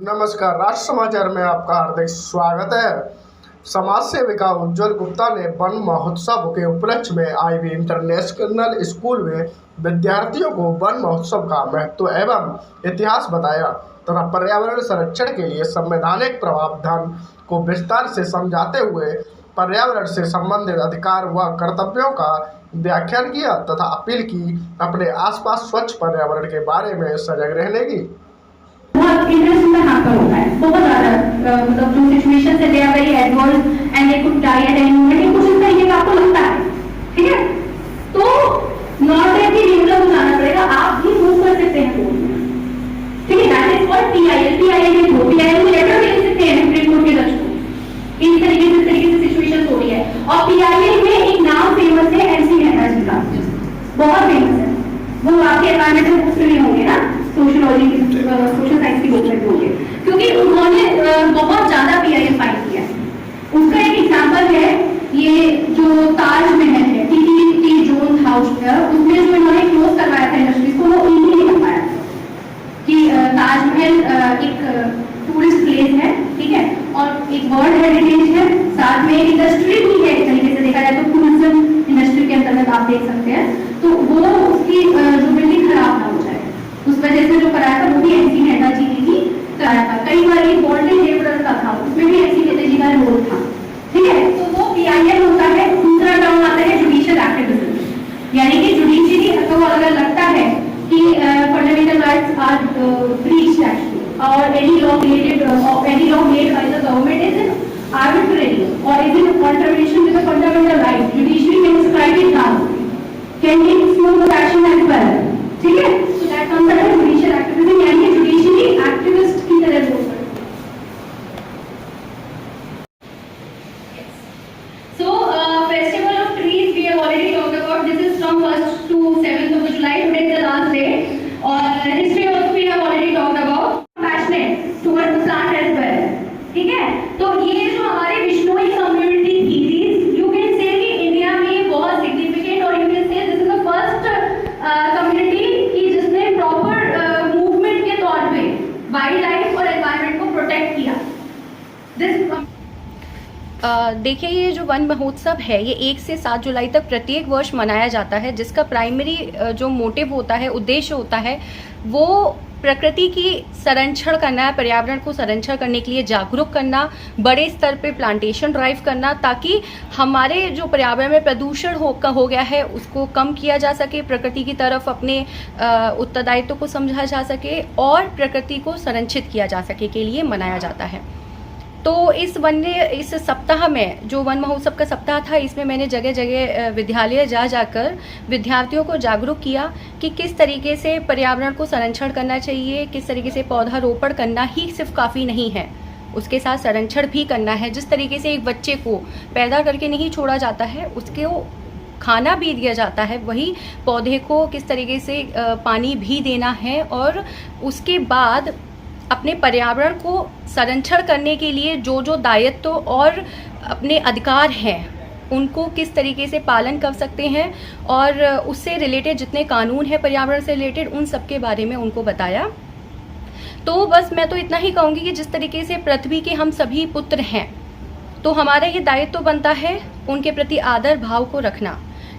नमस्कार, राष्ट्र समाचार में आपका हार्दिक स्वागत है। समाज सेविका उज्जवल गुप्ता ने वन महोत्सव के उपलक्ष्य में आईवी इंटरनेशनल स्कूल में विद्यार्थियों को वन महोत्सव का महत्व एवं इतिहास बताया तथा पर्यावरण संरक्षण के लिए संवैधानिक प्रावधान को विस्तार से समझाते हुए पर्यावरण से संबंधित अधिकार व कर्तव्यों का व्याख्यान किया तथा अपील की अपने आसपास स्वच्छ पर्यावरण के बारे में सजग रहने की। बहुत इंटरेस्ट में यहाँ पर होता है, बहुत ज्यादा मतलब जो सिचुएशन है they are very adverse and they could die at any moment, कुछ इस तरीके का आपको लगता है, ठीक है? तो नॉट दैट कि रेगुलर हो जाना पड़ेगा, आप भी मूव कर सकते हैं कोर्ट में, ठीक है? दैट इज कॉल्ड पीआईएल में हो पीआईएल में लेटर दे सकते हैं सुप्रीम कोर्ट के जज को। इस तरीके से सिचुएशन हो रही है और पीआईएल में एक नाम फेमस है एमसी मेहता जी का, बहुत फेमस है। वो आपके एनवायरमेंटल बुक्स में होंगे ना, सोशियोलॉजी की सोशल साइंस की बुक में होंगे, क्योंकि उन्होंने बहुत ज्यादा पीआईएल फाइल किया है। उसका एक एग्जांपल है ये जो ताजमहल है, टी जोन हाउस है, उसमें जो इन्होंने क्लोज करवाया था इंडस्ट्रीज को, वो इन्हीं ने करवाया कि ताजमहल एक टूरिस्ट प्लेस है, ठीक है, और एक वर्ल्ड हेरिटेज है, साथ में इंडस्ट्री भी है। एक तरीके से देखा जाए तो टूरिज्म इंडस्ट्री के अंतर्गत आप देख सकते हैं, तो वो उसकी जो बिल्डिंग खराब ना हो जाए, उस वजह से जो कराया था वो भी एमसी मेहता जी ने ही कराया था। कई बार ये गोल्डन जेवलर का था, उसमें भी एमसी मेहता जी का रोल था, ठीक है? तो वो पीआईएल होता है। दूसरा टर्म आता है जुडिशियल एक्टिविज्म, यानी कि जुडिशरी को अगर लगता है कि fundamental rights are breached actually, और any law related or any law made by the government is arbitrary or is in contravention with the fundamental rights, judiciary can strike it down, can take smooth action as well, ठीक है? So that comes under judicial activism, यानी judiciary activist की तरह बोल सकते हैं। So festival of trees we have already talked about. This is from 1st to 7th of July. Today is the last day. और history also we have already talked about. Passionate towards the plant as well, ठीक है? तो ये जो हमारे Bishnoi community थी, you can say कि India में बहुत significant, और you can say this is the first community कि जिसने proper movement के तौर पे वाइल्ड लाइफ और एनवायरनमेंट को प्रोटेक्ट किया। देखिए, ये जो वन महोत्सव है ये 1 से 7 जुलाई तक प्रत्येक वर्ष मनाया जाता है, जिसका प्राइमरी जो मोटिव होता है, उद्देश्य होता है, वो प्रकृति की संरक्षण करना है, पर्यावरण को संरक्षण करने के लिए जागरूक करना, बड़े स्तर पे प्लांटेशन ड्राइव करना, ताकि हमारे जो पर्यावरण में प्रदूषण हो गया है उसको कम किया जा सके, प्रकृति की तरफ अपने उत्तरदायित्व को समझा जा सके और प्रकृति को संरक्षित किया जा सके के लिए मनाया जाता है। तो इस सप्ताह में जो वन महोत्सव का सप्ताह था, इसमें मैंने जगह जगह विद्यालय जाकर विद्यार्थियों को जागरूक किया कि किस तरीके से पर्यावरण को संरक्षण करना चाहिए, किस तरीके से पौधारोपण करना ही सिर्फ काफ़ी नहीं है, उसके साथ संरक्षण भी करना है। जिस तरीके से एक बच्चे को पैदा करके नहीं छोड़ा जाता है, उसके खाना भी दिया जाता है, वही पौधे को किस तरीके से पानी भी देना है, और उसके बाद अपने पर्यावरण को संरक्षण करने के लिए जो जो दायित्व और अपने अधिकार हैं उनको किस तरीके से पालन कर सकते हैं, और उससे रिलेटेड जितने कानून हैं पर्यावरण से रिलेटेड, उन सब के बारे में उनको बताया। तो बस मैं तो इतना ही कहूँगी कि जिस तरीके से पृथ्वी के हम सभी पुत्र हैं, तो हमारा ये दायित्व बनता है उनके प्रति आदर भाव को रखना।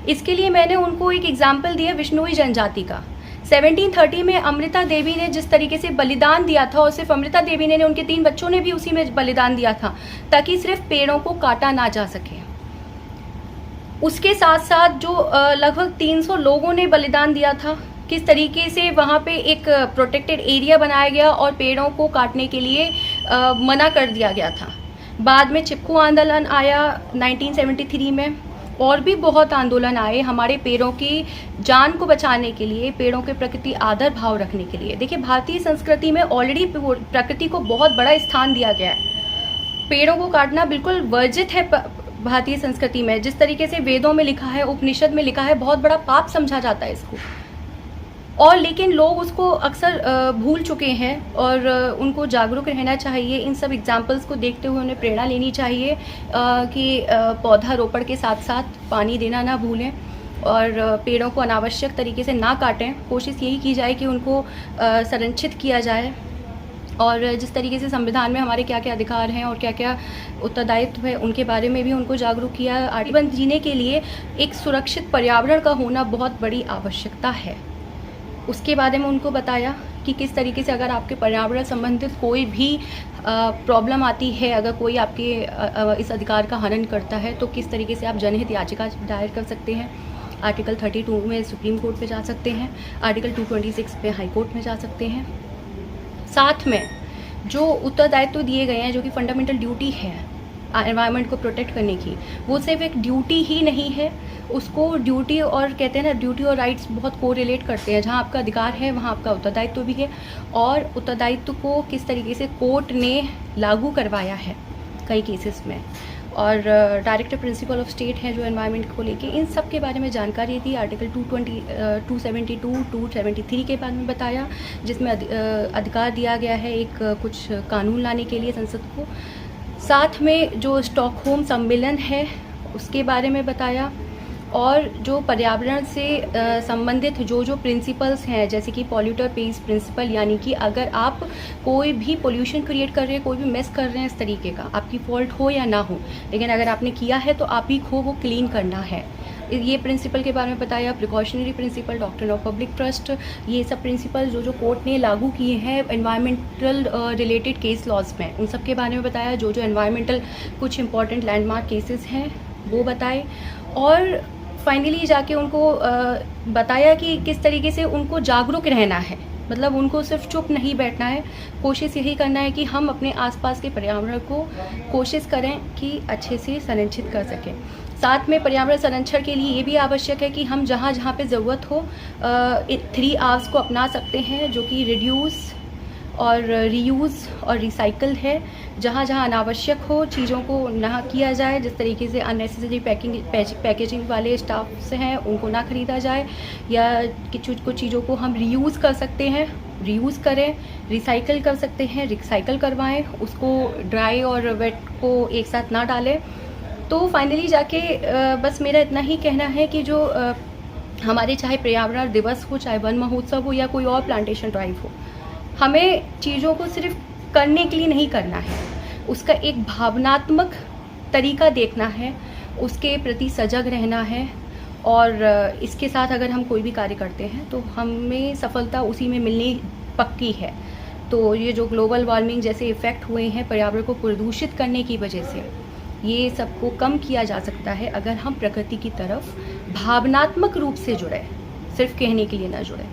इसके लिए मैंने उनको एक एग्जाम्पल दिया विश्नोई जनजाति का। 1730 में अमृता देवी ने जिस तरीके से बलिदान दिया था, और सिर्फ अमृता देवी ने, उनके 3 बच्चों ने भी उसी में बलिदान दिया था, ताकि सिर्फ पेड़ों को काटा ना जा सके। उसके साथ साथ जो लगभग 300 लोगों ने बलिदान दिया था, किस तरीके से वहाँ पे एक प्रोटेक्टेड एरिया बनाया गया और पेड़ों को काटने के लिए मना कर दिया गया था। बाद में चिपकू आंदोलन आया 1973 में, और भी बहुत आंदोलन आए हमारे पेड़ों की जान को बचाने के लिए, पेड़ों के प्रकृति आदर भाव रखने के लिए। देखिए, भारतीय संस्कृति में ऑलरेडी प्रकृति को बहुत बड़ा स्थान दिया गया है। पेड़ों को काटना बिल्कुल वर्जित है भारतीय संस्कृति में। जिस तरीके से वेदों में लिखा है, उपनिषद में लिखा है, बहुत बड़ा पाप समझा जाता है इसको, और लेकिन लोग उसको अक्सर भूल चुके हैं, और उनको जागरूक रहना चाहिए। इन सब एग्जाम्पल्स को देखते हुए उन्हें प्रेरणा लेनी चाहिए कि पौधारोपण के साथ साथ पानी देना ना भूलें, और पेड़ों को अनावश्यक तरीके से ना काटें। कोशिश यही की जाए कि उनको संरक्षित किया जाए। और जिस तरीके से संविधान में हमारे क्या क्या अधिकार हैं और क्या क्या उत्तरदायित्व है उनके बारे में भी उनको जागरूक किया। जीवन जीने के लिए एक सुरक्षित पर्यावरण का होना बहुत बड़ी आवश्यकता है, उसके बारे में उनको बताया कि किस तरीके से अगर आपके पर्यावरण संबंधित कोई भी प्रॉब्लम आती है, अगर कोई आपके इस अधिकार का हनन करता है तो किस तरीके से आप जनहित याचिका दायर कर सकते हैं। आर्टिकल 32 में सुप्रीम कोर्ट में जा सकते हैं, आर्टिकल 226 पे हाई कोर्ट में जा सकते हैं। साथ में जो उत्तरदायित्व दिए गए हैं, जो कि फंडामेंटल ड्यूटी है एनवायरनमेंट को प्रोटेक्ट करने की, वो सिर्फ एक ड्यूटी ही नहीं है, उसको ड्यूटी और कहते हैं ना, ड्यूटी और राइट्स बहुत कोरिलेट करते हैं। जहाँ आपका अधिकार है वहाँ आपका उत्तरदायित्व भी है, और उत्तरदायित्व को किस तरीके से कोर्ट ने लागू करवाया है कई केसेस में, और डायरेक्टिव प्रिंसिपल ऑफ स्टेट है जो एनवायरनमेंट को लेके, इन सब के बारे में जानकारी दी। आर्टिकल 272, 273 के बारे में बताया, जिसमें अधिकार दिया गया है एक कुछ कानून लाने के लिए संसद को। साथ में जो स्टॉकहोम सम्मेलन है उसके बारे में बताया, और जो पर्यावरण से संबंधित जो प्रिंसिपल्स हैं, जैसे कि पॉल्यूटर पेज प्रिंसिपल, यानी कि अगर आप कोई भी पोल्यूशन क्रिएट कर रहे हैं, कोई भी मेस कर रहे हैं इस तरीके का, आपकी फॉल्ट हो या ना हो, लेकिन अगर आपने किया है तो आप ही को वो क्लीन करना है। ये प्रिंसिपल के बारे में बताया। Precautionary principle, doctrine of public trust, ये सब प्रिंसिपल जो कोर्ट ने लागू किए हैं एनवायरमेंटल रिलेटेड केस लॉज में, उन सब के बारे में बताया। जो एनवायरमेंटल कुछ इंपॉर्टेंट लैंडमार्क केसेस हैं वो बताए, और फाइनली जाके उनको बताया कि किस तरीके से उनको जागरूक रहना है। मतलब उनको सिर्फ चुप नहीं बैठना है, कोशिश यही करना है कि हम अपने आसपास के पर्यावरण को कोशिश करें कि अच्छे से संरक्षित कर सकें। साथ में पर्यावरण संरक्षण के लिए ये भी आवश्यक है कि हम जहाँ जहाँ पे ज़रूरत हो 3 Rs को अपना सकते हैं, जो कि रिड्यूस और रीयूज़ और रिसाइकल है। जहाँ जहाँ अनावश्यक हो चीज़ों को ना किया जाए, जिस तरीके से अननेसेसरी पैकेजिंग वाले स्टाफ्स हैं उनको ना ख़रीदा जाए, या कुछ चीज़ों को हम रीयूज़ कर सकते हैं, रीयूज़ करें, रिसाइकल कर सकते हैं, रिसाइकल करवाएं, उसको ड्राई और वेट को एक साथ ना डालें। तो फाइनली जाके बस मेरा इतना ही कहना है कि जो हमारे चाहे पर्यावरण दिवस हो, चाहे वन महोत्सव हो, या कोई और प्लांटेशन ड्राइव हो, हमें चीज़ों को सिर्फ करने के लिए नहीं करना है, उसका एक भावनात्मक तरीका देखना है, उसके प्रति सजग रहना है, और इसके साथ अगर हम कोई भी कार्य करते हैं तो हमें सफलता उसी में मिलनी पक्की है। तो ये जो ग्लोबल वार्मिंग जैसे इफ़ेक्ट हुए हैं पर्यावरण को प्रदूषित करने की वजह से, ये सबको कम किया जा सकता है अगर हम प्रकृति की तरफ भावनात्मक रूप से जुड़े, सिर्फ कहने के लिए ना जुड़े।